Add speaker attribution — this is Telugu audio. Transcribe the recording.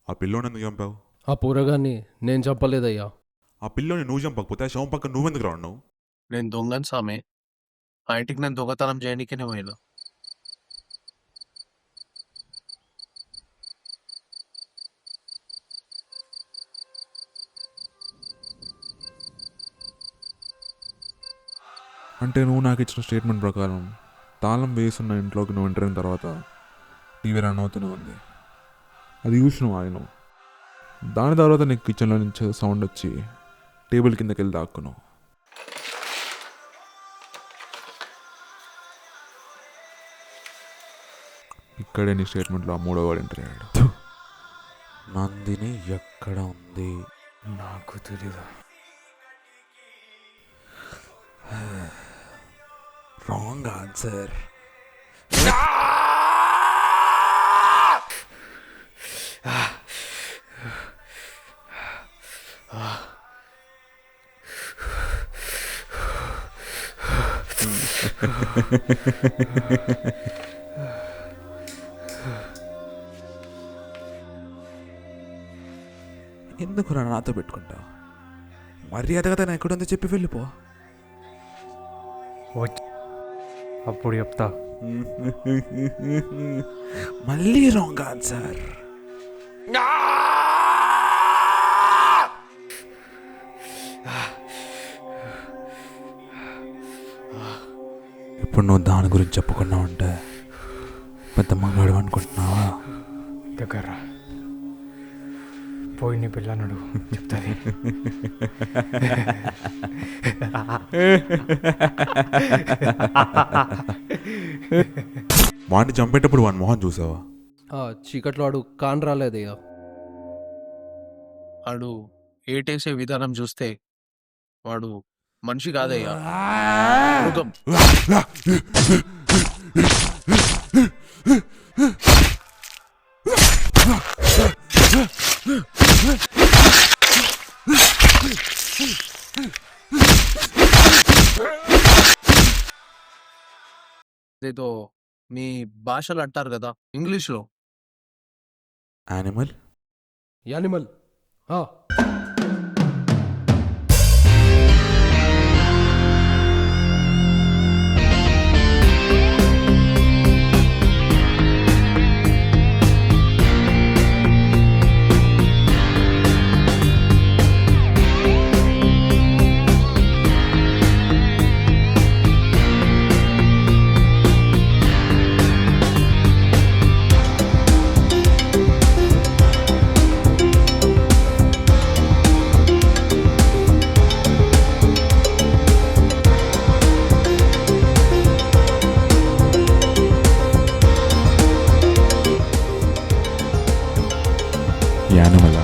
Speaker 1: ఆ పిల్లోని ఎందుకు చంపావు?
Speaker 2: ఆ పోరగాన్ని నేను చంపలేదయ్యా.
Speaker 1: ఆ పిల్లోని నువ్వు చంపకపోతే ఆ శవం పక్కన నువ్వెందుకు రావు?
Speaker 3: నేను దొంగను సామి. ఆ ఇంటికి నేను దొంగతనం చేయడానికే పోయినా.
Speaker 1: అంటే నువ్వు నాకు ఇచ్చిన స్టేట్మెంట్ ప్రకారం తాళం వేసున్న ఇంట్లోకి నువ్వు ఎంటర్ అయిన తర్వాత టీవీ రన్ అవుతూనే ఉంది. అది చూసినావు ఆయన. దాని తర్వాత నీకు కిచెన్లో నుంచి సౌండ్ వచ్చి టేబుల్ కిందకి వెళ్ళి దాక్కున్నావు. ఇక్కడే నీ స్టేట్మెంట్లో ఆ మూడో వాడు ఎంటర్ అయ్యాడు.
Speaker 4: నందిని ఎక్కడ ఉంది? నాకు తెలీదు. Wrong answer. ఎందుకు నాతో పెట్టుకుంటావు? మర్యాదగా తను ఎక్కడుందో చెప్పి వెళ్ళిపో.
Speaker 2: అప్పుడు చెప్తా.
Speaker 4: మళ్ళీ రాంగ్ ఆన్సర్. ఇప్పుడు నువ్వు దాని గురించి చెప్పకుండా ఉంటే పెద్ద మగాడు అనుకుంటున్నావా?
Speaker 5: దగ్గర పోయి నీ పిల్లనుడు చెప్తుంది.
Speaker 1: వాడిని చంపేటప్పుడు వాడి మొహం చూసావా?
Speaker 2: చీకట్లో వాడు కాన్ రాలేదయ్యా.
Speaker 3: వాడు ఏటేసే విధానం చూస్తే వాడు మనిషి కాదయ్యా, మృగం. ఏదో మీ భాషలు అంటారు కదా ఇంగ్లీష్లో.
Speaker 4: యానిమల్.
Speaker 2: యానిమల్.
Speaker 1: యానిమల్.